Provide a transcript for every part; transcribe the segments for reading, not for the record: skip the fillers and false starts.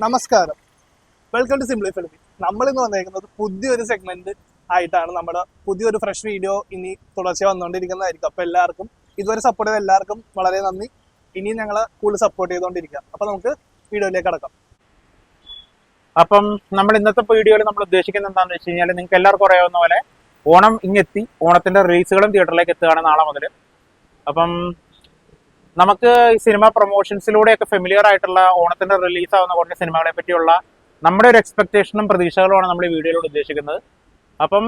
നമസ്കാരം, welcome to simply filmi. നമ്മളിന്ന് വന്നേക്കുന്നത് പുതിയൊരു സെഗ്മെന്റ് ആയിട്ടാണ്. നമ്മുടെ പുതിയൊരു ഫ്രഷ് വീഡിയോ ഇനി തുടർച്ചയായി വന്നുകൊണ്ടിരിക്കുന്നതായിരിക്കും. അപ്പോൾ എല്ലാവർക്കും ഇതുവരെ സപ്പോർട്ട് ചെയ്ത എല്ലാവർക്കും വളരെ നന്ദി. ഇനിയും ഞങ്ങളെ കൂടുതൽ സപ്പോർട്ട് ചെയ്തുകൊണ്ടിരിക്കുക. അപ്പോൾ നമുക്ക് വീഡിയോയിലേക്ക് കടക്കാം. അപ്പം നമ്മൾ ഇന്നത്തെ വീഡിയോയിൽ നമ്മൾ ഉദ്ദേശിക്കുന്നത് എന്താണെന്ന് വെച്ച് കഴിഞ്ഞാൽ, നിങ്ങൾക്ക് എല്ലാവർക്കും അറിയാവുന്ന പോലെ ഓണം ഇങ്ങെത്തി. ഓണത്തിന്റെ റിലീസുകളും തിയേറ്ററിലേക്ക് എത്തുകയാണ് നാളെ മുതൽ. അപ്പം നമുക്ക് ഈ സിനിമ പ്രൊമോഷൻസിലൂടെയൊക്കെ ഫെമിലിയർ ആയിട്ടുള്ള ഓണത്തിന്റെ റിലീസ് ആവുന്ന കുറച്ച് സിനിമകളെ പറ്റിയുള്ള നമ്മുടെ ഒരു എക്സ്പെക്ടേഷനും പ്രതീക്ഷകളുമാണ് നമ്മൾ ഈ വീഡിയോയിലൂടെ ഉദ്ദേശിക്കുന്നത്. അപ്പം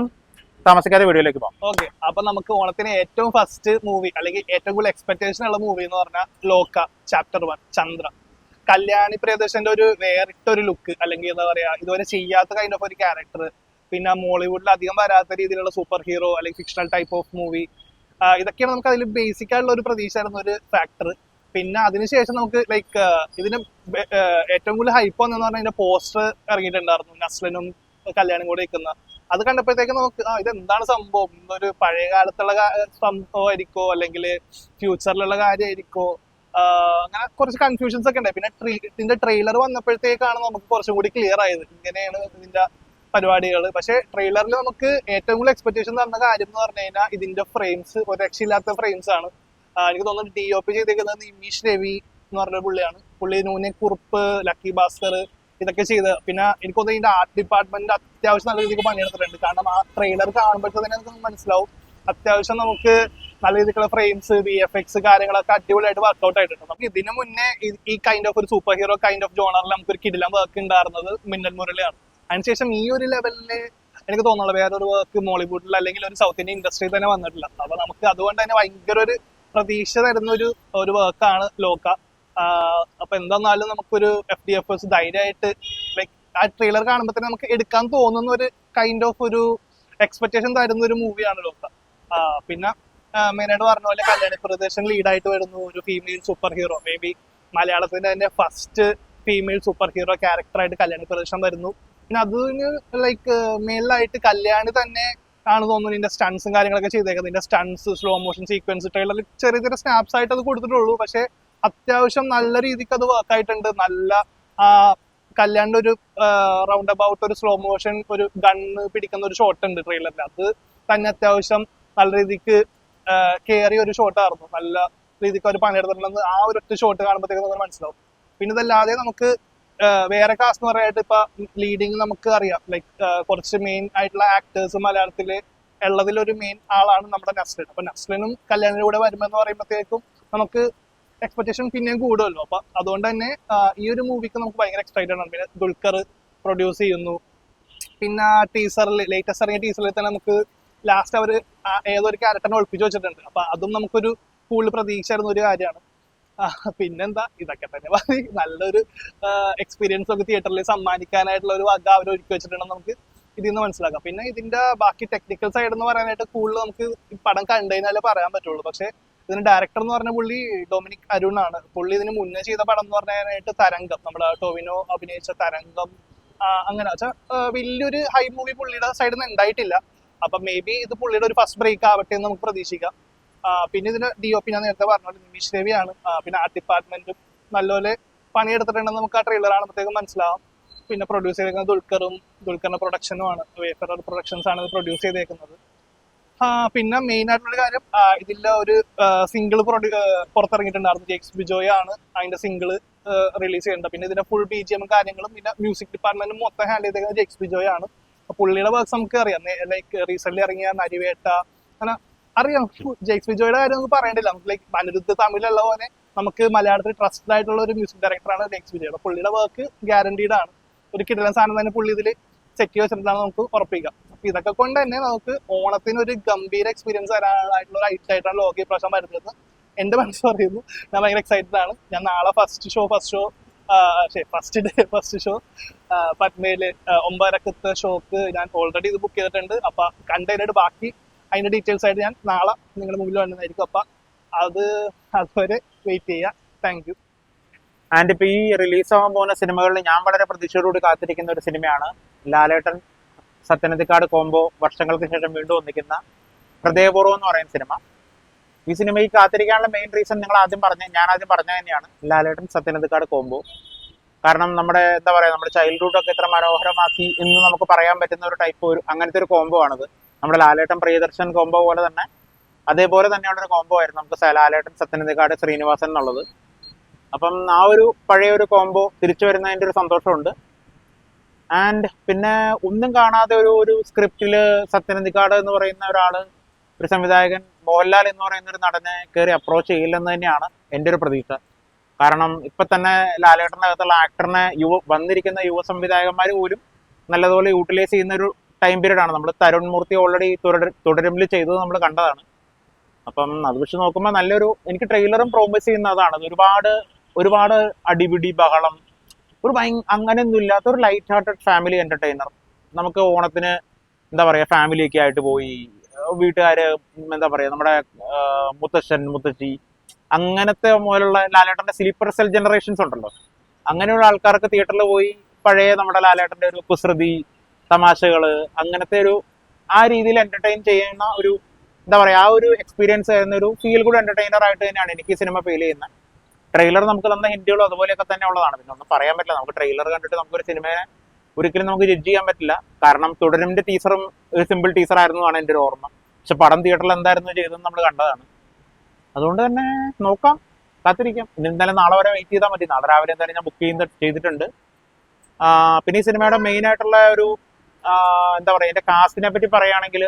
താമസിക്കാതെ വീഡിയോയിലേക്ക് പോകാം. ഓക്കെ, അപ്പൊ നമുക്ക് ഓണത്തിന് ഏറ്റവും ഫസ്റ്റ് മൂവി അല്ലെങ്കിൽ ഏറ്റവും കൂടുതൽ എക്സ്പെക്ടേഷൻ ഉള്ള മൂവി എന്ന് പറഞ്ഞാൽ ലോക ചാപ്റ്റർ 1 ചന്ദ്ര. കല്യാണി പ്രിയദർശന്റെ ഒരു വേറിട്ടൊരു ലുക്ക്, അല്ലെങ്കിൽ എന്താ പറയാ, ഇതുവരെ ചെയ്യാത്ത കൈൻഡ് ഓഫ് ഒരു ക്യാരക്ടർ. പിന്നെ മോളിവുഡിൽ അധികം വരാത്ത രീതിയിലുള്ള സൂപ്പർ ഹീറോ അല്ലെങ്കിൽ ഫിക്ഷണൽ ടൈപ്പ് ഓഫ് മൂവി. ഇതൊക്കെയാണ് നമുക്ക് അതിൽ ബേസിക് ആയിട്ടുള്ള ഒരു പ്രതീക്ഷ ആയിരുന്ന ഒരു ഫാക്ടർ. പിന്നെ അതിനുശേഷം നമുക്ക് ലൈക്ക് ഇതിന് ഏറ്റവും കൂടുതൽ ഹൈപ്പ് വന്നെന്ന് പറഞ്ഞാൽ ഇതിന്റെ പോസ്റ്റർ ഇറങ്ങിയിട്ടുണ്ടായിരുന്നു, നസ്ലനും കല്യാണം കൂടെ നിൽക്കുന്ന. അത് കണ്ടപ്പോഴത്തേക്ക് നമുക്ക് ഇതെന്താണ് സംഭവം, ഒരു പഴയ കാലത്തുള്ള സംഭവമായിരിക്കോ അല്ലെങ്കിൽ ഫ്യൂച്ചറിലുള്ള കാര്യമായിരിക്കോ, അങ്ങനെ കുറച്ച് കൺഫ്യൂഷൻസ് ഒക്കെ ഉണ്ടായി. പിന്നെ ഇതിന്റെ ട്രെയിലർ വന്നപ്പോഴത്തേക്കാണ് നമുക്ക് കുറച്ചും കൂടി ക്ലിയർ ആയത് ഇങ്ങനെയാണ് ഇതിന്റെ പരിപാടികൾ. പക്ഷെ ട്രെയിലറിൽ നമുക്ക് ഏറ്റവും കൂടുതൽ എക്സ്പെക്ടേഷൻ തന്ന കാര്യം എന്ന് പറഞ്ഞു കഴിഞ്ഞാൽ ഇതിന്റെ ഫ്രെയിംസ് ഒരു രക്ഷയില്ലാത്ത ഫ്രെയിംസ് ആണ്. എനിക്ക് തോന്നുന്നു DOP ചെയ്തേക്കുന്നത് നിമീഷ് രവി എന്ന് പറഞ്ഞ പുള്ളിയാണ്. പുള്ളി നൂനെ കുറുപ്പ്, ലക്കി ഭാസ്കർ ഇതൊക്കെ ചെയ്ത്. പിന്നെ എനിക്ക് തോന്നുന്നു ഇതിന്റെ ആർട്ട് ഡിപ്പാർട്ട്മെന്റ് അത്യാവശ്യം നല്ല രീതിക്ക് പണിയെടുത്തിട്ടുണ്ട്. കാരണം ആ ട്രെയിലർ കാണുമ്പോഴത്തെ തന്നെ നമുക്ക് മനസ്സിലാവും അത്യാവശ്യം നമുക്ക് നല്ല രീതിക്കുള്ള ഫ്രെയിംസ്, VFX കാര്യങ്ങളൊക്കെ അടിപൊളിയായിട്ട് വർക്ക്ഔട്ട് ആയിട്ടുണ്ട്. നമുക്ക് ഇതിനു മുന്നേ ഈ കൈൻഡ് ഓഫ് ഒരു സൂപ്പർ ഹീറോ കൈൻഡ് ഓഫ് ജോണറിൽ നമുക്കൊരു കിടിലം വർക്ക് ഉണ്ടായിരുന്നത് മിന്നൽ മുരളിയാണ്. അതിനുശേഷം ഈ ഒരു ലെവലില് എനിക്ക് തോന്നുന്നില്ല വേറൊരു വർക്ക് മോളിവുഡിൽ അല്ലെങ്കിൽ ഒരു സൗത്ത് ഇന്ത്യൻ ഇൻഡസ്ട്രിയിൽ തന്നെ വന്നിട്ടില്ല. അപ്പൊ നമുക്ക് അതുകൊണ്ട് തന്നെ ഭയങ്കര ഒരു പ്രതീക്ഷ തരുന്ന ഒരു വർക്കാണ് ലോക. അപ്പൊ എന്താന്നാലും നമുക്കൊരു FDFs ധൈര്യമായിട്ട് ലൈക്ക് ആ ട്രെയിലർ കാണുമ്പോൾ തന്നെ നമുക്ക് എടുക്കാൻ തോന്നുന്ന ഒരു കൈൻഡ് ഓഫ് ഒരു എക്സ്പെക്ടേഷൻ തരുന്ന ഒരു മൂവിയാണ് ലോക. പിന്നെ മെയിനായിട്ട് പറഞ്ഞ പോലെ കല്യാണി പ്രിയദർശൻ ലീഡായിട്ട് വരുന്നു, ഒരു female superhero. Maybe മലയാളത്തിന്റെ തന്നെ ഫസ്റ്റ് ഫീമെയിൽ സൂപ്പർ ഹീറോ ക്യാരക്ടറായിട്ട് കല്യാണി പ്രിയദർശൻ വരുന്നു. പിന്നെ അതിന് ലൈക്ക് മെയിനായിട്ട് കല്യാണി തന്നെ ആണ് തോന്നുന്നു ഇതിന്റെ സ്റ്റൺസും കാര്യങ്ങളൊക്കെ ചെയ്തേക്കുന്നത്. ഇതിന്റെ സ്റ്റൺസ്, സ്ലോ മോഷൻ സീക്വൻസ് ട്രെയിലറിൽ ചെറിയ ചെറിയ സ്നാപ്സ് ആയിട്ട് അത് കൊടുത്തിട്ടുള്ളൂ. പക്ഷെ അത്യാവശ്യം നല്ല രീതിക്ക് അത് വർക്ക് ആയിട്ടുണ്ട്. നല്ല കല്യാണിന്റെ ഒരു റൗണ്ട് അബൌട്ട് ഒരു സ്ലോ മോഷൻ ഒരു ഗണ്ണ് പിടിക്കുന്ന ഒരു ഷോട്ട് ഉണ്ട് ട്രെയിലറിൽ. അത് തന്നെ അത്യാവശ്യം നല്ല രീതിക്ക് കയറിയ ഒരു ഷോട്ടായിരുന്നു. നല്ല രീതിക്ക് അവർ പണിയെടുത്തിട്ടുണ്ടെന്ന് ആ ഒരു ഒറ്റ ഷോട്ട് കാണുമ്പോഴത്തേക്ക് നമുക്ക് മനസ്സിലാവും. പിന്നെ ഇതല്ലാതെ നമുക്ക് വേറെ കാസ്റ്റ് എന്ന് പറയാനായിട്ട് ഇപ്പൊ ലീഡിങ് നമുക്ക് അറിയാം, ലൈക്ക് കുറച്ച് മെയിൻ ആയിട്ടുള്ള ആക്ടേഴ്സ് മലയാളത്തില് ഉള്ളതിലൊരു മെയിൻ ആളാണ് നമ്മുടെ നസ്ലിൻ. അപ്പൊ നസ്ലിനും കല്യാണിന്റെ കൂടെ വരുമെന്ന് പറയുമ്പോഴത്തേക്കും നമുക്ക് എക്സ്പെക്ടേഷൻ പിന്നെയും കൂടുമല്ലോ. അപ്പൊ അതുകൊണ്ട് തന്നെ ഈ ഒരു മൂവിക്ക് നമുക്ക് ഭയങ്കര എക്സൈറ്റഡ് ആണ്. പിന്നെ ദുൽഖർ പ്രൊഡ്യൂസ് ചെയ്യുന്നു. പിന്നെ ടീസറിൽ ലേറ്റസ്റ്റ് ഇറങ്ങിയ ടീസറിൽ തന്നെ നമുക്ക് ലാസ്റ്റ് അവർ ഏതൊരു ക്യാരക്ടറിനെ ഒളിപ്പിച്ച് വെച്ചിട്ടുണ്ട്. അപ്പൊ അതും നമുക്കൊരു കൂടുതൽ പ്രതീക്ഷ ആയിരുന്ന ഒരു കാര്യമാണ്. പിന്നെന്താ, ഇതൊക്കെ തന്നെ മതി. നല്ലൊരു എക്സ്പീരിയൻസ് ഒക്കെ തിയേറ്ററിൽ സമ്മാനിക്കാനായിട്ടുള്ള ഒരു വക അവർ ഒരുക്കി വെച്ചിട്ടുണ്ടെന്ന് നമുക്ക് ഇതിൽ നിന്ന് മനസ്സിലാക്കാം. പിന്നെ ഇതിന്റെ ബാക്കി ടെക്നിക്കൽ സൈഡ് എന്ന് പറയാനായിട്ട് കൂടുതൽ നമുക്ക് ഈ പടം കണ്ടുകഴിഞ്ഞാലേ പറയാൻ പറ്റുള്ളൂ. പക്ഷെ ഇതിന് ഡയറക്ടർ എന്ന് പറഞ്ഞ പുള്ളി ഡൊമിനിക് അരുൺ ആണ്. പുള്ളി ഇതിന് മുന്നേ ചെയ്ത പടം എന്ന് പറയാനായിട്ട് തരംഗം, നമ്മുടെ ടോവിനോ അഭിനയിച്ച തരംഗം, അങ്ങനെ വെച്ചാൽ വലിയൊരു ഹൈ മൂവി പുള്ളിയുടെ സൈഡിൽ നിന്ന് ഉണ്ടായിട്ടില്ല. അപ്പൊ മേ ബി ഇത് പുള്ളിയുടെ ഒരു ഫസ്റ്റ് ബ്രേക്ക് ആവട്ടെ എന്ന് നമുക്ക് പ്രതീക്ഷിക്കാം. പിന്നെ ഇതിന് DOP ഞാൻ നേരത്തെ പറഞ്ഞ നിമീഷ് രവിയാണ്. പിന്നെ ആർട്ട് ഡിപ്പാർട്ട്മെന്റും നല്ലപോലെ പണിയെടുത്തിട്ടുണ്ടെന്ന് നമുക്ക് ആ ട്രെയിലർ കാണുമ്പോഴത്തേക്കും മനസ്സിലാവും. പിന്നെ പ്രൊഡ്യൂസ് ചെയ്തേക്കുന്നത് ദുൽഖറിന്റെ പ്രൊഡക്ഷനുമാണ്, വേഫറർ പ്രൊഡക്ഷൻസ് ആണ് ഇത് പ്രൊഡ്യൂസ് ചെയ്തേക്കുന്നത്. പിന്നെ മെയിൻ ആയിട്ടുള്ള കാര്യം, ഇതിന്റെ ഒരു സിംഗിൾ പുറത്തിറങ്ങിയിട്ടുണ്ടായിരുന്നു. ജെയ്ക്സ് ബിജോയ് ആണ് അതിന്റെ സിംഗിൾ റിലീസ് ചെയ്യേണ്ടത്. പിന്നെ ഇതിന്റെ ഫുൾ BGM കാര്യങ്ങളും പിന്നെ മ്യൂസിക് ഡിപ്പാർട്ട്മെന്റും മൊത്തം ഹാൻഡിൽ ചെയ്തേക്കുന്നത് ജെയ്ക്സ് ബിജോയ് ആണ്. പുള്ളിയുടെ വർക്ക്സ് നമുക്ക് അറിയാം. ലൈക്ക് റീസെന്റ് ഇറങ്ങിയ നരിവേട്ട, അങ്ങനെ അറിയാം. ജെയ്ക്സ് ബിജോയുടെ കാര്യം നമുക്ക് പറയേണ്ടില്ല. നമുക്ക് ലൈക്ക് അനിരുദ്ധ തമിഴുള്ള പോലെ നമുക്ക് മലയാളത്തിൽ ട്രസ്റ്റഡ് ആയിട്ടുള്ള ഒരു മ്യൂസിക് ഡയറക്ടറാണ് ജെയ്ക്സ് ബിജോയുടെ. പുള്ളിയുടെ വർക്ക് ഗ്യാരണ്ടീഡ് ആണ്. ഒരു കിടിലൻ സാധനം തന്നെ പുള്ളി ഇതിൽ സെറ്റ് വെച്ചിട്ടുണ്ടെന്ന് നമുക്ക് ഉറപ്പിക്കാം. അപ്പൊ ഇതൊക്കെ കൊണ്ട് തന്നെ നമുക്ക് ഓണത്തിന് ഒരു ഗംഭീര എക്സ്പീരിയൻസ് തരാനായിട്ടുള്ള ഒരു ഐറ്റായിട്ടാണ് ലോക ഇപ്രാവശ്യം വരുന്നത്. എന്റെ മനസ്സ് പറയുന്നു. ഞാൻ ഭയങ്കര എക്സൈറ്റഡ് ആണ്. ഞാൻ നാളെ ഫസ്റ്റ് ഷോ പത്മയില് 9:30 ഷോക്ക് ഞാൻ ഓൾറെഡി ഇത് ബുക്ക് ചെയ്തിട്ടുണ്ട്. അപ്പൊ കണ്ടതിനായിട്ട് ബാക്കി അതിന്റെ ഡീറ്റെയിൽസ് ആയിട്ട് ഞാൻ നാളെ നിങ്ങളുടെ മുമ്പിൽ വന്നതായിരിക്കും. അപ്പൊ അതുവരെ വെയിറ്റ് ചെയ്യാം. Thank you. ആൻഡ് ഇപ്പൊ ഈ റിലീസ് ആവാൻ പോകുന്ന സിനിമകളിൽ ഞാൻ വളരെ പ്രതീക്ഷയോടുകൂടി കാത്തിരിക്കുന്ന ഒരു സിനിമയാണ് ലാലേട്ടൻ സത്യനന്ദിക്കാട് കോംബോ വർഷങ്ങൾക്ക് ശേഷം വീണ്ടും ഒന്നിക്കുന്ന ഹൃദയപൂർവ്വം എന്ന് പറയുന്ന സിനിമ. ഈ സിനിമയ്ക്ക് കാത്തിരിക്കാനുള്ള മെയിൻ റീസൺ ഞാൻ ആദ്യം പറഞ്ഞ തന്നെയാണ്. ലാലേട്ടൻ സത്യനന്ദിക്കാട് കോംബോ കാരണം നമ്മുടെ എന്താ പറയാ നമ്മുടെ ചൈൽഡ്ഹുഡ് ഒക്കെ ഇത്ര മനോഹരമാക്കി എന്ന് നമുക്ക് പറയാൻ പറ്റുന്ന ഒരു ടൈപ്പ് ഒരു അങ്ങനത്തെ ഒരു കോംബോ ആണിത്. നമ്മുടെ ലാലേട്ടൻ പ്രിയദർശൻ കോംബോ പോലെ തന്നെ അതേപോലെ തന്നെയുള്ള ഒരു കോംബോ ആയിരുന്നു നമുക്ക് ലാലേട്ടൻ സത്യനന്ദിക്കാട് ശ്രീനിവാസൻ എന്നുള്ളത്. അപ്പം ആ ഒരു പഴയ ഒരു കോംബോ തിരിച്ചു വരുന്നതിന്റെ ഒരു സന്തോഷമുണ്ട്. ആൻഡ് പിന്നെ ഒന്നും കാണാതെ ഒരു സ്ക്രിപ്റ്റില് സത്യനന്ദിക്കാട് എന്ന് പറയുന്ന ഒരാള്, ഒരു സംവിധായകൻ മോഹൻലാൽ എന്ന് പറയുന്ന ഒരു നടനെ കയറി അപ്രോച്ച് ചെയ്യില്ലെന്ന് തന്നെയാണ് എൻ്റെ ഒരു പ്രതീക്ഷ. കാരണം ഇപ്പൊ തന്നെ ലാലേട്ടൻ്റെ അകത്തുള്ള ആക്ടറിനെ വന്നിരിക്കുന്ന യുവ സംവിധായകന്മാർ പോലും നല്ലതുപോലെ യൂട്ടിലൈസ് ചെയ്യുന്ന ഒരു ടൈം പീരീഡ് ആണ്. നമ്മൾ തരുൺ മൂർത്തി ഓൾറെഡി തുടരുമ്പിൽ ചെയ്തത് നമ്മൾ കണ്ടതാണ്. അപ്പം അത് വെച്ച് നോക്കുമ്പോൾ നല്ലൊരു, എനിക്ക് ട്രെയിലറും പ്രോമിസ് ചെയ്യുന്ന അതാണ്. ഒരുപാട് അടിപിടി ബഹളം അങ്ങനെയൊന്നും ഇല്ലാത്ത ഒരു ലൈറ്റ് ഹാർട്ടഡ് ഫാമിലി എന്റർടൈനർ. നമുക്ക് ഓണത്തിന് എന്താ പറയാ ഫാമിലിയൊക്കെ ആയിട്ട് പോയി വീട്ടുകാര് എന്താ പറയാ നമ്മുടെ മുത്തശ്ശൻ മുത്തശ്ശി അങ്ങനത്തെ പോലുള്ള ലാലേട്ടന്റെ സ്ലീപ്പർ സെൽ ജനറേഷൻസ് ഉണ്ടല്ലോ, അങ്ങനെയുള്ള ആൾക്കാർക്ക് തിയേറ്ററിൽ പോയി പഴയ നമ്മുടെ ലാലേട്ടന്റെ ഒരു കുസൃതി തമാശകള് അങ്ങനത്തെ ആ രീതിയിൽ എന്റർടൈൻ ചെയ്യുന്ന ഒരു എന്താ പറയാ ആ ഒരു എക്സ്പീരിയൻസ് ആയിരുന്ന ഒരു ഫീൽ ഗുഡ് എന്റർടൈനർ ആയിട്ട് തന്നെയാണ് എനിക്ക് ഈ സിനിമ ഫീൽ ചെയ്യുന്നത്. ട്രെയിലർ നമുക്ക് തന്ന ഹിന്റുകളും അതുപോലെയൊക്കെ തന്നെ ഉള്ളതാണ്. പിന്നെ ഒന്നും പറയാൻ പറ്റില്ല. നമുക്ക് ട്രെയിലർ കണ്ടിട്ട് നമുക്കൊരു സിനിമയെ ഒരിക്കലും നമുക്ക് ജഡ്ജ് ചെയ്യാൻ പറ്റില്ല. കാരണം തുടരുമിന്റെ ടീസറും ഒരു സിമ്പിൾ ടീസർ ആയിരുന്നു ആണ് എൻ്റെ ഒരു ഓർമ്മ. പക്ഷെ പടം തിയേറ്ററിൽ എന്തായിരുന്നു ചെയ്തതെന്ന് നമ്മൾ കണ്ടതാണ്. അതുകൊണ്ട് തന്നെ നോക്കാം, കാത്തിരിക്കാം. ഇനി എന്തായാലും നാളെ വരെ വെയിറ്റ് ചെയ്താൽ മതി. നാളെ രാവിലെ എന്തായാലും ഞാൻ ബുക്ക് ചെയ്തിട്ടുണ്ട്. പിന്നെ ഈ സിനിമയുടെ മെയിൻ ആയിട്ടുള്ള ഒരു എന്താ പറയുക എൻ്റെ കാസ്റ്റിനെ പറ്റി പറയുകയാണെങ്കിൽ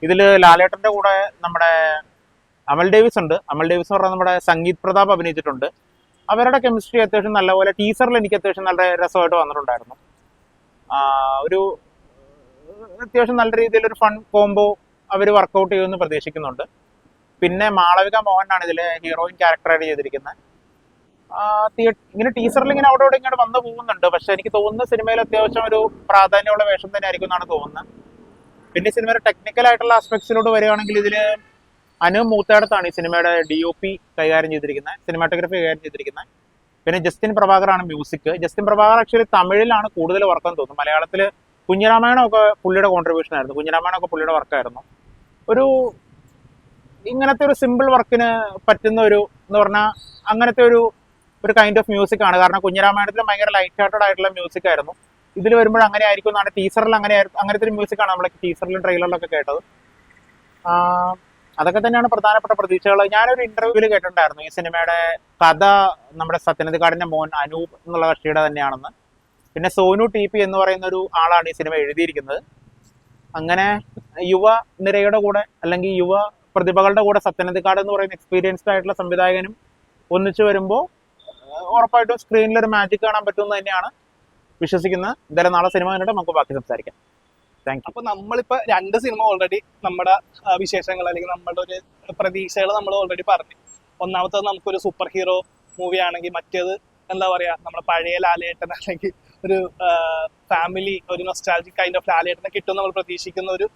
ഇതിൽ ലാലേട്ടന്റെ കൂടെ നമ്മുടെ അമൽ ഡേവിസ് ഉണ്ട്. അമൽ ഡേവിസ് എന്ന് പറഞ്ഞാൽ നമ്മുടെ സംഗീത് പ്രതാപ് അഭിനയിച്ചിട്ടുണ്ട്. അവരുടെ കെമിസ്ട്രി അത്യാവശ്യം നല്ലപോലെ ടീസറിൽ എനിക്ക് അത്യാവശ്യം നല്ല രസമായിട്ട് വന്നിട്ടുണ്ടായിരുന്നു. ഒരു അത്യാവശ്യം നല്ല രീതിയിൽ ഒരു ഫൺ കോംബോ അവർ വർക്കൗട്ട് ചെയ്യുമെന്ന് പ്രതീക്ഷിക്കുന്നുണ്ട്. പിന്നെ മാളവിക മോഹനാണ് ഇതിലെ ഹീറോയിൻ ക്യാരക്ടറായിട്ട് ചെയ്തിരിക്കുന്നത്. ഇങ്ങനെ ടീസറിൽ ഇങ്ങനെ അവിടെ ഇവിടെ ഇങ്ങനെ വന്നു പോകുന്നുണ്ട്. പക്ഷെ എനിക്ക് തോന്നുന്ന സിനിമയിൽ അത്യാവശ്യം ഒരു പ്രാധാന്യമുള്ള വേഷം തന്നെ ആയിരിക്കും എന്നാണ് തോന്നുന്നത്. പിന്നെ സിനിമയുടെ ടെക്നിക്കൽ ആയിട്ടുള്ള ആസ്പെക്ട്സിലോട്ട് വരികയാണെങ്കിൽ ഇതിൽ അനു മൂത്തേടത്താണ് ഈ സിനിമയുടെ DOP കൈകാര്യം ചെയ്തിരിക്കുന്നത്, സിനിമാറ്റോഗ്രഫി കൈകാര്യം ചെയ്തിരിക്കുന്നത്. പിന്നെ ജസ്റ്റിൻ പ്രഭാകറാണ് മ്യൂസിക്. ജസ്റ്റിൻ പ്രഭാകർ ആക്ച്വലി തമിഴിലാണ് കൂടുതൽ വർക്കെന്ന് തോന്നുന്നു. മലയാളത്തിൽ കുഞ്ഞിരാമായണമൊക്കെ പുള്ളിയുടെ കോൺട്രിബ്യൂഷൻ ആയിരുന്നു. കുഞ്ഞിരാമായണമൊക്കെ പുള്ളിയുടെ വർക്കായിരുന്നു. ഇങ്ങനത്തെ ഒരു സിമ്പിൾ വർക്കിന് പറ്റുന്ന എന്ന് പറഞ്ഞാൽ അങ്ങനത്തെ ഒരു കൈൻഡ് ഓഫ് മ്യൂസിക് ആണ്. കാരണം കുഞ്ഞിരാമായണത്തിൽ ഭയങ്കര ലൈറ്റ് ഹാർട്ടഡ് ആയിട്ടുള്ള മ്യൂസിക് ആയിരുന്നു. ഇതിൽ വരുമ്പോൾ അങ്ങനെ ആയിരിക്കും എന്നാണ് ടീസറിൽ അങ്ങനത്തെ ഒരു മ്യൂസിക് ആണ് നമ്മൾ ടീസറിലും ട്രെയിലറിലൊക്കെ കേട്ടത്. അതൊക്കെ തന്നെയാണ് പ്രധാനപ്പെട്ട പ്രതീക്ഷകൾ. ഞാനൊരു ഇന്റർവ്യൂവിൽ കേട്ടിട്ടുണ്ടായിരുന്നു ഈ സിനിമയുടെ കഥ നമ്മുടെ സത്യനന്ദിക്കാടിന്റെ മോൻ അനൂപ് എന്നുള്ള കക്ഷിയുടെ തന്നെയാണെന്ന്. പിന്നെ സോനു TP എന്ന് പറയുന്ന ഒരു ആളാണ് ഈ സിനിമ എഴുതിയിരിക്കുന്നത്. അങ്ങനെ യുവ നിരയുടെ കൂടെ അല്ലെങ്കിൽ യുവ പ്രതിഭകളുടെ കൂടെ സത്യനന്ദിക്കാട് എന്ന് പറയുന്ന എക്സ്പീരിയൻസ്ഡ് ആയിട്ടുള്ള സംവിധായകനും ഒന്നിച്ചു വരുമ്പോൾ ഉറപ്പായിട്ടും സ്ക്രീനിൽ ഒരു മാജിക് കാണാൻ പറ്റുമെന്ന് തന്നെയാണ് വിശ്വസിക്കുന്നത്. എന്തായാലും നാളെ സിനിമ കണ്ടിട്ട് നമുക്ക് ബാക്കി സംസാരിക്കാം. Thank you. അപ്പൊ നമ്മളിപ്പോ 2 സിനിമ ഓൾറെഡി നമ്മുടെ വിശേഷങ്ങൾ അല്ലെങ്കിൽ നമ്മുടെ ഒരു പ്രതീക്ഷകൾ നമ്മൾ ഓൾറെഡി പറഞ്ഞു. ഒന്നാമത്തത് നമുക്കൊരു സൂപ്പർ ഹീറോ മൂവി ആണെങ്കിൽ, മറ്റേത് എന്താ പറയാ നമ്മുടെ പഴയ ലാലേട്ടൻ അല്ലെങ്കിൽ ഒരു ഫാമിലി ഒരു നൊസ്റ്റാൾജിക് കൈൻഡ് ഓഫ് ലാലേട്ടനെ കിട്ടും നമ്മൾ പ്രതീക്ഷിക്കുന്ന ഒരു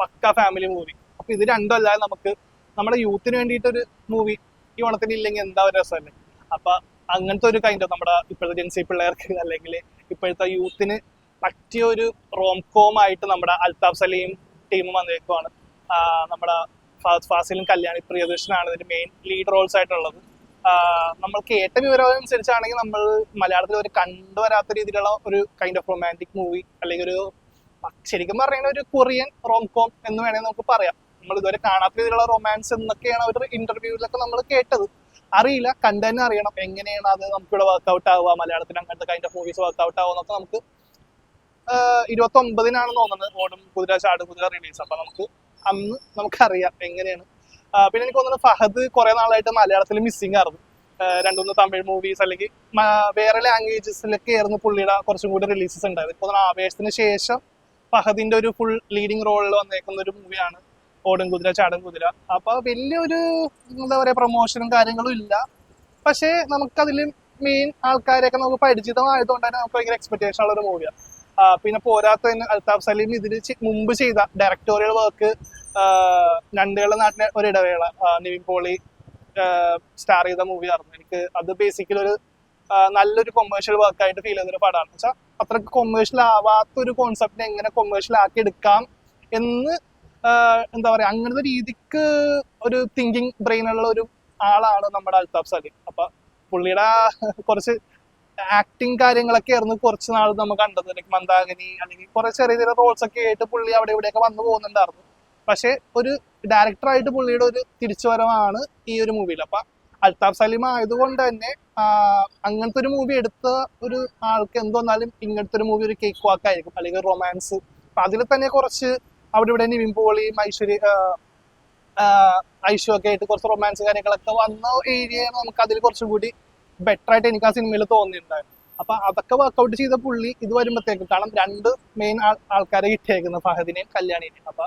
പക്ക ഫാമിലി മൂവി. അപ്പൊ ഇത് രണ്ടും അല്ലാതെ നമുക്ക് നമ്മുടെ യൂത്തിന് വേണ്ടിയിട്ടൊരു മൂവി ഈ ഓണത്തിന് ഇല്ലെങ്കിൽ എന്താ ഒരു രസമല്ലേ. അപ്പൊ അങ്ങനത്തെ ഒരു കൈൻഡ് ഓഫ് നമ്മുടെ ഇപ്പോഴത്തെ ജെൻസി പിള്ളേർക്ക് അല്ലെങ്കിൽ ഇപ്പോഴത്തെ യൂത്തിന് പറ്റിയ ഒരു റോംകോം ആയിട്ട് നമ്മുടെ അൽതാഫ് സലീം ടീമും വന്നേക്കുവാണ്. നമ്മുടെ ഫഹദ് ഫാസിലും കല്യാണി പ്രിയദർശനാണ് ഇതിന്റെ മെയിൻ ലീഡ് റോൾസ് ആയിട്ടുള്ളത്. നമ്മൾ കേട്ട വിവരം അനുസരിച്ചാണെങ്കിൽ നമ്മൾ മലയാളത്തിൽ ഒരു കണ്ടുവരാത്ത രീതിയിലുള്ള ഒരു കൈൻഡ് ഓഫ് റൊമാൻറ്റിക് മൂവി അല്ലെങ്കിൽ ഒരു ശരിക്കും പറയുന്ന ഒരു കൊറിയൻ റോംകോം എന്ന് വേണമെങ്കിൽ നമുക്ക് പറയാം. നമ്മൾ ഇതുവരെ കാണാത്ത രീതിയിലുള്ള റൊമാൻസ് എന്നൊക്കെയാണ് അവർ ഇന്റർവ്യൂവിലൊക്കെ നമ്മൾ കേട്ടത്. അറിയില്ല, കണ്ടു തന്നെ അറിയണം എങ്ങനെയാണ് അത് നമുക്കിവിടെ വർക്ക്ഔട്ട് ആവുക, മലയാളത്തിൽ അങ്ങനത്തെ കൈൻഡ് ഓഫ് മൂവീസ് വർക്ക്ഔട്ട് ആവുക എന്നൊക്കെ നമുക്ക് 29-നാണെന്ന് തോന്നുന്നത് ഓടും കുതിര ചാടും കുതിര റിലീസ്. അപ്പൊ അന്ന് നമുക്കറിയാം എങ്ങനെയാണ്. പിന്നെ എനിക്ക് തോന്നുന്നത് ഫഹദ് കുറെ നാളായിട്ട് മലയാളത്തിൽ മിസ്സിംഗ് ആയിരുന്നു. 2-3 തമിഴ് മൂവീസ് അല്ലെങ്കിൽ വേറെ ലാംഗ്വേജസിലൊക്കെ ആയിരുന്നു പുള്ളിയുടെ കുറച്ചും കൂടി റിലീസസ് ഉണ്ടായത്. ഇപ്പോൾ ആവേശത്തിന് ശേഷം ഫഹദിന്റെ ഒരു ഫുൾ ലീഡിങ് റോളിൽ വന്നേക്കുന്ന ഒരു മൂവിയാണ് ഓടും കുതിര ചാടും കുതിര. അപ്പൊ വലിയൊരു എന്താ പറയാ പ്രൊമോഷനും കാര്യങ്ങളും ഇല്ല. പക്ഷേ നമുക്കതിൽ മെയിൻ ആൾക്കാരെയൊക്കെ നമുക്ക് പരിചിതമായതുകൊണ്ട് തന്നെ നമുക്ക് ഭയങ്കര എക്സ്പെക്ടേഷൻ ഉള്ള ഒരു മൂവിയാണ്. പിന്നെ പോരാത്തതിന് അൽതാഫ് സലീം ഇതിന് മുമ്പ് ചെയ്ത ഡയറക്ടോറിയൽ വർക്ക് ഞണ്ടുകളുടെ നാട്ടിലെ ഒരു ഇടവേള നിവിൻ പോളി സ്റ്റാർ ചെയ്ത മൂവി ആയിരുന്നു. എനിക്ക് അത് ബേസിക്കലി ഒരു നല്ലൊരു കൊമേഴ്ഷ്യൽ വർക്കായിട്ട് ഫീൽ ചെയ്തൊരു പടമാണ്. വെച്ചാൽ അത്രയ്ക്ക് കൊമേഴ്ഷ്യൽ ആവാത്തൊരു കോൺസെപ്റ്റിനെ എങ്ങനെ കൊമേഴ്ഷ്യൽ ആക്കി എടുക്കാം എന്ന് എന്താ പറയാ അങ്ങനത്തെ രീതിക്ക് ഒരു തിങ്കിങ് ബ്രെയിനുള്ള ഒരു ആളാണ് നമ്മുടെ അൽതാഫ് സലീം. അപ്പൊ പുള്ളിയുടെ കുറച്ച് ആക്ടിങ് കാര്യങ്ങളൊക്കെ ആയിരുന്നു കുറച്ച് നാൾ നമ്മൾ കണ്ടത്. ലൈക്ക് മന്ദാകിനി അല്ലെങ്കിൽ കുറെ ചെറിയ ചെറിയ റോൾസ് ഒക്കെ ആയിട്ട് പുള്ളി അവിടെ ഇവിടെയൊക്കെ വന്നു പോകുന്നുണ്ടായിരുന്നു. പക്ഷെ ഒരു ഡയറക്ടറായിട്ട് പുള്ളിയുടെ ഒരു തിരിച്ചുവരവാണ് ഈ ഒരു മൂവിയിൽ. അപ്പൊ അൽതാഫ് സലീം ആയതുകൊണ്ട് തന്നെ അങ്ങനത്തെ ഒരു മൂവി എടുത്ത ഒരു ആൾക്ക് എന്തുവന്നാലും ഇങ്ങനത്തെ ഒരു മൂവി ഒരു കേക്ക് വാക്കായിരിക്കും, അല്ലെങ്കിൽ റൊമാൻസ്. അപ്പൊ അതിൽ തന്നെ കുറച്ച് അവിടെ ഇവിടെ നിവിൻ പോളിയും ഐശ്വര്യ ഒക്കെ ആയിട്ട് കുറച്ച് റൊമാൻസ് കാര്യങ്ങളൊക്കെ വന്ന ഏരിയ നമുക്ക് അതിൽ കുറച്ചും കൂടി ബെറ്റർ ആയിട്ട് എനിക്ക് ആ സിനിമയിൽ തോന്നിയിട്ടുണ്ടായിരുന്നു. അപ്പൊ അതൊക്കെ വർക്ക്ഔട്ട് ചെയ്ത പുള്ളി ഇത് വരുമ്പോഴത്തേക്കും, കാരണം രണ്ട് മെയിൻ ആൾക്കാരെ കിട്ടിയേക്കുന്നത് ഫഹദിനെയും കല്യാണിനെയും. അപ്പൊ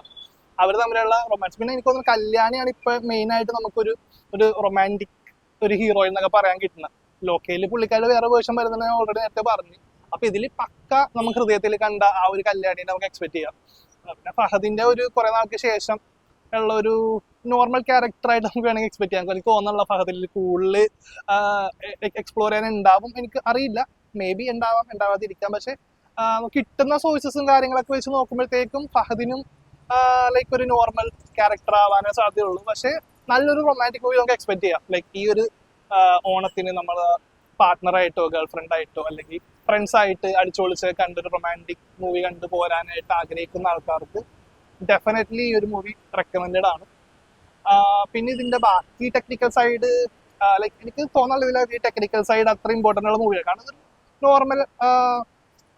അവർ തമ്മിലുള്ള റൊമാൻസ്, പിന്നെ എനിക്ക് തോന്നുന്നു കല്യാണിയാണ് ഇപ്പൊ മെയിൻ ആയിട്ട് നമുക്കൊരു ഒരു റൊമാൻറ്റിക് ഒരു ഹീറോ എന്നൊക്കെ പറയാൻ കിട്ടുന്നത്. ലോക്കയിൽ പുള്ളിക്കാരുടെ വേറെ വേർഷൻ വരുന്നത് ഞാൻ ഓൾറെഡി നേരത്തെ പറഞ്ഞു. അപ്പൊ ഇതിൽ പക്ക നമുക്ക് ഹൃദയത്തിൽ കണ്ട ആ ഒരു കല്യാണിനെ നമുക്ക് എക്സ്പെക്ട് ചെയ്യാം. പിന്നെ ഫഹദിന്റെ ഒരു കുറെ നാൾക്ക് ശേഷം ഉള്ള ഒരു നോർമൽ ക്യാരക്ടറായിട്ട് നമുക്ക് വേണമെങ്കിൽ എക്സ്പെക്ട് ചെയ്യാം. എനിക്ക് തോന്നുന്നുള്ള ഫഹദിൽ കൂടുതൽ എക്സ്പ്ലോർ ചെയ്യാൻ ഉണ്ടാവും, എനിക്ക് അറിയില്ല. മേ ബി ഉണ്ടാവാം, ഉണ്ടാവാതിരിക്കാം. പക്ഷെ കിട്ടുന്ന സോഴ്സസും കാര്യങ്ങളൊക്കെ വെച്ച് നോക്കുമ്പോഴത്തേക്കും ഫഹദിനും ലൈക്ക് ഒരു നോർമൽ ക്യാരക്ടർ ആവാനേ സാധ്യതയുള്ളൂ. പക്ഷെ നല്ലൊരു റൊമാൻറ്റിക് മൂവി നമുക്ക് എക്സ്പെക്ട് ചെയ്യാം. ലൈക്ക് ഈ ഒരു ഓണത്തിന് നമ്മൾ പാർട്ട്ണറായിട്ടോ ഗേൾ ഫ്രണ്ട് ആയിട്ടോ അല്ലെങ്കിൽ ഫ്രണ്ട്സ് ആയിട്ട് അടിച്ചൊളിച്ച് കണ്ടൊരു റൊമാൻറ്റിക് മൂവി കണ്ടു പോരാനായിട്ട് ആഗ്രഹിക്കുന്ന ആൾക്കാർക്ക് ഡെഫിനറ്റ്ലി ഈ ഒരു മൂവി റെക്കമെൻഡഡ് ആണ്. പിന്നെ ഇതിന്റെ ബാക്കി ടെക്നിക്കൽ സൈഡ് ലൈക്ക് എനിക്ക് തോന്നുന്നില്ല ഈ ടെക്നിക്കൽ സൈഡ് അത്ര ഇമ്പോർട്ടൻ്റ് ഉള്ള മൂവിയാണ്. കാരണം ഇതൊരു നോർമൽ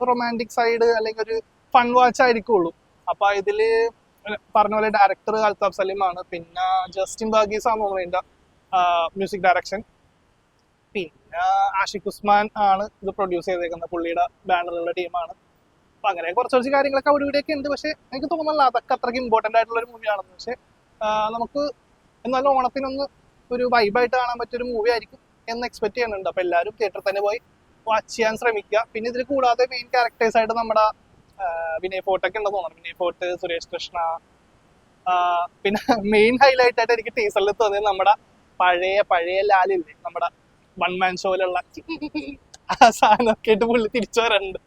റൊമാൻറ്റിക് സൈഡ് അല്ലെങ്കിൽ ഒരു ഫൺ വാച്ച് ആയിരിക്കുള്ളൂ. അപ്പൊ ഇതില് പറഞ്ഞ പോലെ ഡയറക്ടർ അൽതാഫ് സലീം ആണ്. പിന്നെ ജസ്റ്റിൻ വർഗീസ് ആണ് തോന്നുന്നത് ഇതിന്റെ മ്യൂസിക് ഡയറക്ഷൻ. പിന്നെ ആഷിഖ് ഉസ്മാൻ ആണ് ഇത് പ്രൊഡ്യൂസ് ചെയ്തേക്കുന്നത്, പുള്ളിയുടെ ബാനറിലുള്ള ടീമാണ്. അപ്പൊ അങ്ങനെ കുറച്ച് കാര്യങ്ങളൊക്കെ അവിടെ ഇവിടെയൊക്കെ ഉണ്ട്. പക്ഷെ എനിക്ക് തോന്നുന്നില്ല അതൊക്കെ അത്രയ്ക്ക് ഇമ്പോർട്ടൻ്റ് ആയിട്ടുള്ള ഒരു മൂവിയാണെന്ന്. പക്ഷെ നമുക്ക് എന്നാലും ഓണത്തിനൊന്ന് ഒരു വൈബായിട്ട് കാണാൻ പറ്റിയൊരു മൂവി ആയിരിക്കും എന്ന് എക്സ്പെക്ട് ചെയ്യുന്നുണ്ട്. അപ്പൊ എല്ലാവരും തിയേറ്ററിൽ തന്നെ പോയി വാച്ച് ചെയ്യാൻ ശ്രമിക്കുക. പിന്നെ ഇതിൽ കൂടാതെ മെയിൻ ക്യാരക്ടേഴ്സ് ആയിട്ട് നമ്മുടെ വിനയ് ഫോർട്ടൊക്കെ ഉണ്ടെന്ന് തോന്നുന്നു. വിനയ് ഫോർട്ട്, സുരേഷ് കൃഷ്ണ. പിന്നെ മെയിൻ ഹൈലൈറ്റ് ആയിട്ട് എനിക്ക് ടീസറിൽ തോന്നിയത് നമ്മുടെ പഴയ ലാലില്ലേ, നമ്മുടെ വൺ മാൻ ഷോയിലുള്ള ആ സാധനമൊക്കെ ആയിട്ട് പുള്ളി തിരിച്ചു വരാറുണ്ട്.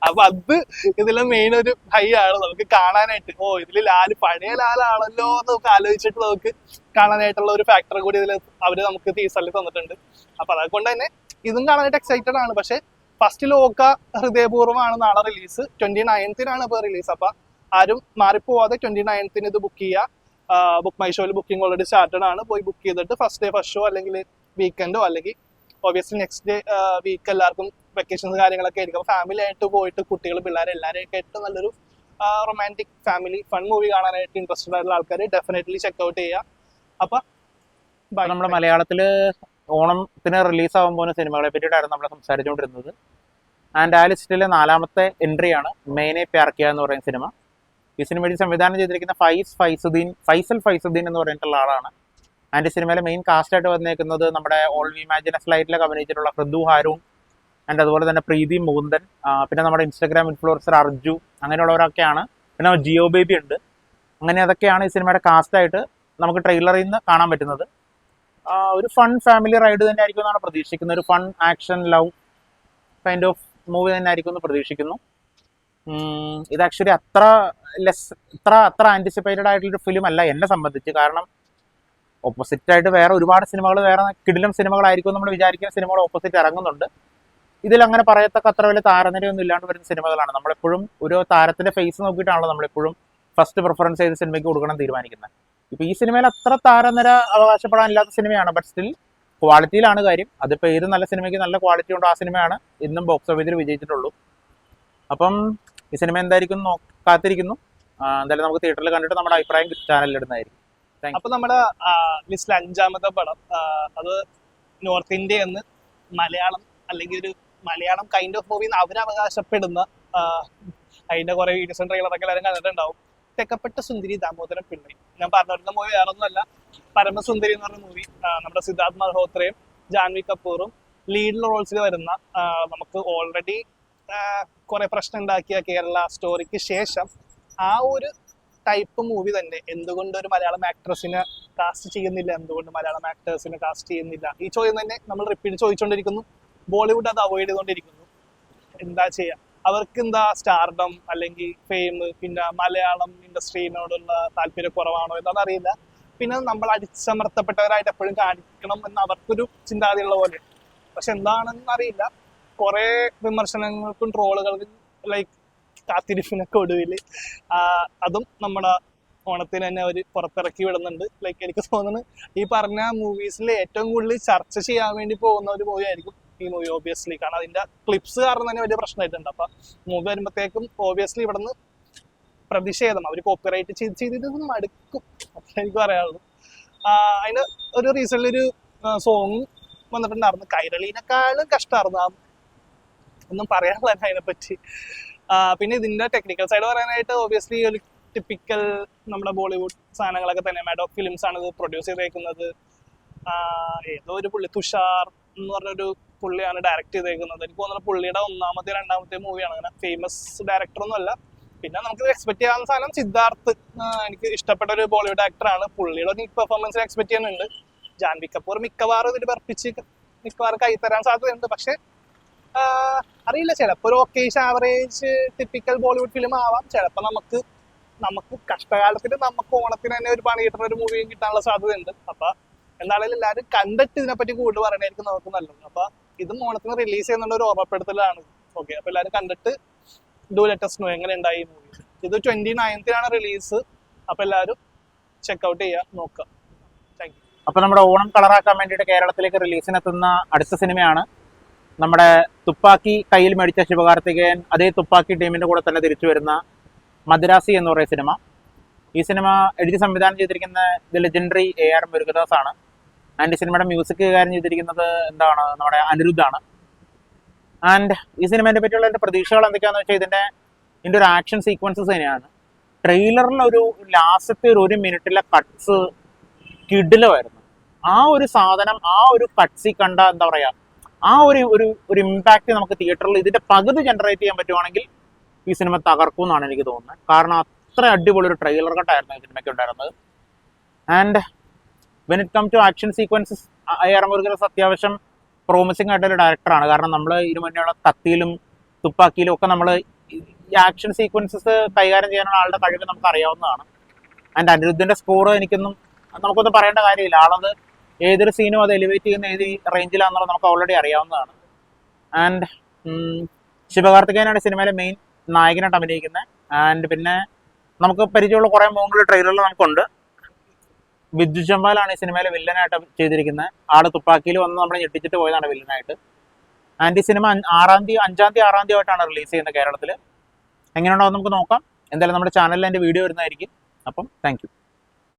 അപ്പൊ അത് ഇതിലെ മെയിൻ ഒരു ഹൈ ആണ് നമുക്ക് കാണാനായിട്ട്. ഓ, ഇതില് പഴയ ലാലാണല്ലോ എന്ന് നമുക്ക് ആലോചിച്ചിട്ട് നമുക്ക് കാണാനായിട്ടുള്ള ഒരു ഫാക്ടർ കൂടി ഇതിൽ അവര് നമുക്ക് ടീസറിൽ തന്നിട്ടുണ്ട്. അപ്പൊ അതുകൊണ്ട് തന്നെ ഇതും കാണാനായിട്ട് എക്സൈറ്റഡ് ആണ്. പക്ഷെ ഫസ്റ്റ് ലോക ഹൃദയപൂർവ്വമാണ് നാളെ റിലീസ്. 29th ഇപ്പൊ റിലീസ്. അപ്പൊ ആരും മാറിപ്പോവാതെ 29th ഇത് ബുക്ക് ചെയ്യുക. ബുക്ക് മൈ ഷോയിൽ ബുക്കിംഗ് ഓൾറെഡി സ്റ്റാർട്ടഡ് ആണ്. പോയി ബുക്ക് ചെയ്തിട്ട് ഫസ്റ്റ് ഷോ അല്ലെങ്കിൽ വീക്കെൻഡോ അല്ലെങ്കിൽ ഒബ്വിയസ്ലി നെക്സ്റ്റ് ഡേ വീക്ക് എല്ലാവർക്കും വെക്കേഷൻസ് കാര്യങ്ങളൊക്കെ ആയിരിക്കും. അപ്പൊ ഫാമിലി ആയിട്ട് പോയിട്ട് കുട്ടികൾ പിള്ളേർ എല്ലാവരെയൊക്കെ ആയിട്ട് നല്ലൊരു റൊമാൻറ്റിക് ഫാമിലി ഫൺ മൂവി കാണാനായിട്ട് ഇൻട്രസ്റ്റഡ് ആയിട്ടുള്ള ആൾക്കാർ ഡെഫിനറ്റ്ലി ചെക്ക്ഔട്ട് ചെയ്യുക. അപ്പൊ നമ്മുടെ മലയാളത്തില് ഓണത്തിന് റിലീസ് ആകാൻ പോകുന്ന സിനിമകളെ പറ്റിയിട്ടായിരുന്നു നമ്മൾ സംസാരിച്ചുകൊണ്ടിരുന്നത്. ആൻഡ് ആ ലിസ്റ്റിലെ 4ാമത്തെ എൻട്രിയാണ് മെയിനെ പ്യാർ കിയ എന്ന് പറയുന്ന സിനിമ. ഈ സിനിമയിൽ സംവിധാനം ചെയ്തിരിക്കുന്ന ഫൈസൽ ഫൈസുദ്ദീൻ എന്ന് പറഞ്ഞിട്ടുള്ള ആളാണ്. ആൻഡ് ഈ സിനിമയിലെ മെയിൻ കാസ്റ്റായിട്ട് വന്നേക്കുന്നത് നമ്മുടെ ഓൾ വി ഇമാജിനസ് ലൈറ്റിലൊക്കെ അഭിനയിച്ചിട്ടുള്ള ഹൃദു ഹാരൂൺ ആൻഡ് അതുപോലെ തന്നെ പ്രീതി മുകുന്ദൻ, പിന്നെ നമ്മുടെ ഇൻസ്റ്റാഗ്രാം ഇൻഫ്ലുവൻസർ അർജു, അങ്ങനെയുള്ളവരൊക്കെയാണ്. പിന്നെ ജിയോ ബേബി ഉണ്ട്. അങ്ങനെ അതൊക്കെയാണ് ഈ സിനിമയുടെ കാസ്റ്റായിട്ട് നമുക്ക് ട്രെയിലറിൽ നിന്ന് കാണാൻ പറ്റുന്നത്. ഒരു ഫൺ ഫാമിലി റൈഡ് തന്നെ ആയിരിക്കും എന്നാണ് പ്രതീക്ഷിക്കുന്നത്. ഒരു fun action love kind of movie തന്നെ ആയിരിക്കും എന്ന് പ്രതീക്ഷിക്കുന്നു. ഇത് ആക്ച്വലി അത്ര ആന്റിസിപ്പേറ്റഡ് ആയിട്ടുള്ളൊരു ഫിലിം അല്ല എന്നെ സംബന്ധിച്ച്. കാരണം ഓപ്പോസിറ്റ് ആയിട്ട് വേറെ ഒരുപാട് സിനിമകൾ, വേറെ കിടിലം സിനിമകളായിരിക്കും നമ്മൾ വിചാരിക്കുന്ന സിനിമകൾ ഓപ്പോസിറ്റ് ഇറങ്ങുന്നുണ്ട്. ഇതിൽ അങ്ങനെ പറയത്തക്ക അത്ര വലിയ താരനിരയൊന്നും ഇല്ലാണ്ട് വരുന്ന സിനിമകളാണ്. നമ്മളെപ്പോഴും ഒരു താരത്തിന്റെ ഫേസ് നോക്കിയിട്ടാണല്ലോ നമ്മളെപ്പോഴും ഫസ്റ്റ് പ്രിഫറൻസ് ചെയ്ത് സിനിമയ്ക്ക് കൊടുക്കണം തീരുമാനിക്കുന്നത്. ഇപ്പൊ ഈ സിനിമയിൽ അത്ര താരനിര അവകാശപ്പെടാനില്ലാത്ത സിനിമയാണ്. ബട്ട് സ്റ്റിൽ ക്വാളിറ്റിയിലാണ് കാര്യം. അതിപ്പോൾ ഏത് നല്ല സിനിമയ്ക്ക് നല്ല ക്വാളിറ്റി ഉണ്ടോ ആ സിനിമയാണ് ഇന്നും ബോക്സ് ഓഫീസിൽ വിജയിച്ചിട്ടുള്ളൂ. അപ്പം ഈ സിനിമ എന്തായിരിക്കും കാത്തിരിക്കുന്നു. എന്തായാലും നമുക്ക് തിയേറ്ററിൽ കണ്ടിട്ട് നമ്മുടെ അഭിപ്രായം ചാനലിൽ ഇടുന്നതായിരിക്കും. അപ്പൊ നമ്മുടെ ലിസ്റ്റിൽ 5ാമത്തെ പടം അത് നോർത്ത് ഇന്ത്യ എന്ന് മലയാളം അല്ലെങ്കിൽ ഒരു മലയാളം കൈൻഡ് ഓഫ് മൂവി അവരവകാശപ്പെടുന്ന അതിന്റെ കുറെ വീഡിയോസും ട്രെയിലറൊക്കെ എല്ലാവരും കണ്ടിട്ടുണ്ടാവും. തെക്കപ്പെട്ട സുന്ദരി ദാമോദരൻ പിള്ളൈ. ഞാൻ പറഞ്ഞിരുന്ന മൂവി വേറെ ഒന്നുമല്ല, പരമസുന്ദരി എന്ന് പറഞ്ഞ മൂവി. നമ്മുടെ സിദ്ധാർത്ഥ് മൽഹോത്രയും ജാൻവി കപൂറും ലീഡ് റോൾസിൽ വരുന്ന, നമുക്ക് ഓൾറെഡി കുറെ പ്രശ്നം ഉണ്ടാക്കിയ കേരള സ്റ്റോറിക്ക് ശേഷം ആ ഒരു ടൈപ്പ് മൂവി തന്നെ എന്തുകൊണ്ട് ഒരു മലയാളം ആക്ട്രസിനെ കാസ്റ്റ് ചെയ്യുന്നില്ല, എന്തുകൊണ്ട് മലയാളം ആക്ടേഴ്സിനെ കാസ്റ്റ് ചെയ്യുന്നില്ല, ഈ ചോദ്യം തന്നെ നമ്മൾ റിപ്പീറ്റ് ചോദിച്ചുകൊണ്ടിരിക്കുന്നു. ബോളിവുഡ് അത് അവോയ്ഡ് ചെയ്തുകൊണ്ടിരിക്കുന്നു. എന്താ ചെയ്യുക, അവർക്ക് എന്താ സ്റ്റാർഡം അല്ലെങ്കിൽ ഫെയിം, പിന്നെ മലയാളം ഇൻഡസ്ട്രീനോടുള്ള താല്പര്യക്കുറവാണോ എന്താണെന്ന് അറിയില്ല. പിന്നെ നമ്മൾ അടിച്ചമർത്തപ്പെട്ടവരായിട്ട് എപ്പോഴും കാണിക്കണം എന്ന് അവർക്കൊരു ചിന്താഗതിയുള്ള പോലെ. പക്ഷെ എന്താണെന്ന് അറിയില്ല. കുറെ വിമർശനങ്ങൾക്കും ട്രോളുകൾക്കും ലൈക്ക് കാത്തിരിപ്പിനൊക്കെ ഒടുവിൽ അതും നമ്മുടെ ഓണത്തിന് തന്നെ അവർ പുറത്തിറക്കി വിടുന്നുണ്ട്. ലൈക്ക് എനിക്ക് തോന്നുന്നു ഈ പറഞ്ഞ മൂവീസിൽ ഏറ്റവും കൂടുതൽ ചർച്ച ചെയ്യാൻ വേണ്ടി പോകുന്ന ഒരു മൂവി ആയിരിക്കും ഈ മൂവി ഓബിയസ്ലി. കാരണം അതിന്റെ ക്ലിപ്സ് കാരണം തന്നെ വലിയ പ്രശ്നമായിട്ടുണ്ട്. അപ്പൊ മൂവി വരുമ്പോഴത്തേക്കും ഓബിയസ്ലി ഇവിടുന്ന് പ്രതിഷേധം അവർ കോപ്പിറൈറ്റ് ചെയ്തിട്ട് മടുക്കും. അപ്പൊ എനിക്ക് പറയാനുള്ളൂ. അതിന് ഒരു റീസെന്റ് ഒരു സോങ് വന്നിട്ടുണ്ടായിരുന്നു, കൈരളീനെക്കാളും കഷ്ടമായിരുന്നു. ഒന്നും പറയാനുള്ള അതിനെപ്പറ്റി. പിന്നെ ഇതിന്റെ ടെക്നിക്കൽ സൈഡ് പറയാനായിട്ട് ഓബിയസ്ലി ഒരു ടിപ്പിക്കൽ നമ്മുടെ ബോളിവുഡ് സാധനങ്ങളൊക്കെ തന്നെ. മാഡോക് ഫിലിംസ് ആണ് ഇത് പ്രൊഡ്യൂസ് ചെയ്തേക്കുന്നത്. ഏതോ ഒരു പുള്ളി തുഷാർ എന്ന് പറഞ്ഞൊരു പുള്ളിയാണ് ഡയറക്ട് ചെയ്തേക്കുന്നത്. എനിക്ക് തോന്നുന്നത് പുള്ളിയുടെ ഒന്നാമത്തെ രണ്ടാമത്തെ മൂവിയാണ്. അങ്ങനെ ഫേമസ് ഡയറക്ടർ ഒന്നും അല്ല. പിന്നെ നമുക്ക് എക്സ്പെക്ട് ചെയ്യാവുന്ന സാധനം സിദ്ധാർത്ഥ്, എനിക്ക് ഇഷ്ടപ്പെട്ട ഒരു ബോളിവുഡ് ആക്ടറാണ്. പുള്ളിയുടെ നീറ്റ് പെർഫോമൻസ് എക്സ്പെക്ട് ചെയ്യുന്നുണ്ട്. ജാൻവി കപൂർ മിക്കവാറും ഇതിൽ ബർപ്പിച്ച് മിക്കവാറും കൈത്തരാൻ സാധ്യതയുണ്ട്. പക്ഷെ അറിയില്ല, ചിലപ്പോൾ ഒരു ഓക്കേഷ് ആവറേജ് ടിപ്പിക്കൽ ബോളിവുഡ് ഫിലിം ആവാം. ചിലപ്പോൾ നമുക്ക് കഷ്ടകാലത്തിൽ നമുക്ക് ഓണത്തിന് തന്നെ ഒരു പണി കിട്ടുന്ന ഒരു മൂവിയും കിട്ടാനുള്ള സാധ്യതയുണ്ട്. അപ്പൊ എന്താണെങ്കിലും എല്ലാവരും കണ്ടിട്ട് ഇതിനെപ്പറ്റി കൂടുതൽ പറയണായിരിക്കും നമുക്ക് നല്ലത്. അപ്പൊ ഇതും ഓണത്തിന് റിലീസ് ചെയ്യുന്നുള്ള ഒരു ഓർമ്മപ്പെടുത്തലാണ്. ഓക്കെ, അപ്പൊ എല്ലാവരും കണ്ടിട്ട് ഡു ലെറ്റ് us know എങ്ങനെ ഉണ്ടായി ഈ മൂവി. ഇത് 29th റിലീസ്. അപ്പൊ എല്ലാവരും ചെക്ക്ഔട്ട് ചെയ്യാം, നോക്കാം. Thank you. അപ്പൊ നമ്മുടെ ഓണം കളറാക്കാൻ വേണ്ടിയിട്ട് കേരളത്തിലേക്ക് റിലീസിനെത്തുന്ന അടുത്ത സിനിമയാണ് നമ്മുടെ തുപ്പാക്കി കയ്യിൽ മേടിച്ച ശിവകാർത്തികേയൻ അതേ തുപ്പാക്കി ടീമിന്റെ കൂടെ തന്നെ തിരിച്ചു വരുന്ന മദ്രാസി എന്ന് പറയുന്ന സിനിമ. ഈ സിനിമ എഴുതി സംവിധാനം ചെയ്തിരിക്കുന്ന ദ ലെജൻഡറി AR മുരുകദാസ് ആണ്. ആൻഡ് ഈ സിനിമയുടെ മ്യൂസിക് കൈകാര്യം ചെയ്തിരിക്കുന്നത് നമ്മുടെ അനിരുദ്ധാണ്. ആൻഡ് ഈ സിനിമയെ പറ്റിയുള്ള എൻ്റെ പ്രതീക്ഷകൾ എന്തൊക്കെയാണെന്ന് വെച്ചാൽ ഇതിൻ്റെ ഒരു ആക്ഷൻ സീക്വൻസസ് തന്നെയാണ്. ട്രെയിലറിൽ ഒരു ലാസ്റ്റത്തെ ഒരു മിനിറ്റിലെ കട്ട്സ് കിടിലമായിരുന്നു. ആ ഒരു സാധനം, ആ ഒരു കട്ട്സി കണ്ട എന്താ പറയുക, ആ ഒരു ഇമ്പാക്റ്റ് നമുക്ക് തിയേറ്ററിൽ ഇതിന്റെ പകുതി ജനറേറ്റ് ചെയ്യാൻ പറ്റുവാണെങ്കിൽ ഈ സിനിമ തകർക്കും എന്നാണ് എനിക്ക് തോന്നുന്നത്. കാരണം അത്ര അടിപൊളി ഒരു ട്രെയിലർ കട്ടായിരുന്നു ഈ സിനിമയ്ക്ക് ഉണ്ടായിരുന്നത്. And when it come to action sequences, AR Murugadoss അത്യാവശ്യം പ്രോമിസിംഗ് ആയിട്ടൊരു ഡയറക്ടറാണ്. കാരണം നമ്മൾ ഇതിനു മുന്നേയുള്ള കത്തിയിലും തുപ്പാക്കിയിലും ഒക്കെ നമ്മൾ ഈ ആക്ഷൻ സീക്വൻസസ് കൈകാര്യം ചെയ്യാനുള്ള ആളുടെ കഴിവ് നമുക്ക് അറിയാവുന്നതാണ്. ആൻഡ് അനിരുദ്ധിന്റെ സ്കോർ നമുക്കൊന്നും പറയേണ്ട കാര്യമില്ല. ആളത് ഏതൊരു സീനും അത് എലിവേറ്റ് ചെയ്യുന്ന ഏത് റേഞ്ചിലാണെന്നുള്ളത് നമുക്ക് ഓൾറെഡി അറിയാവുന്നതാണ്. ആൻഡ് ശിവകാർത്തികേയനാണ് സിനിമയിലെ മെയിൻ നായകനായിട്ട് അഭിനയിക്കുന്നത്. ആൻഡ് പിന്നെ നമുക്ക് പരിചയമുള്ള കുറേ മൂന്നുകളുടെ ട്രെയിലറിൽ നമുക്കുണ്ട്. ബിജു ജമ്പാലാണ് ഈ സിനിമയിലെ വില്ലനായിട്ട് ചെയ്തിരിക്കുന്നത്. ആള് തുപ്പാക്കിയിൽ വന്ന് നമ്മളെ ഞെട്ടിച്ചിട്ട് പോയതാണ് വില്ലനായിട്ട്. ആൻഡ് ഈ സിനിമ 5-ാം തീയതി 6-ാം തീയതി ആയിട്ടാണ് റിലീസ് ചെയ്യുന്നത് കേരളത്തിൽ. എങ്ങനെയുണ്ടോ നമുക്ക് നോക്കാം. എന്തായാലും നമ്മുടെ ചാനലിൽ എൻ്റെ വീഡിയോ വരുന്നതായിരിക്കും. അപ്പം താങ്ക് യു.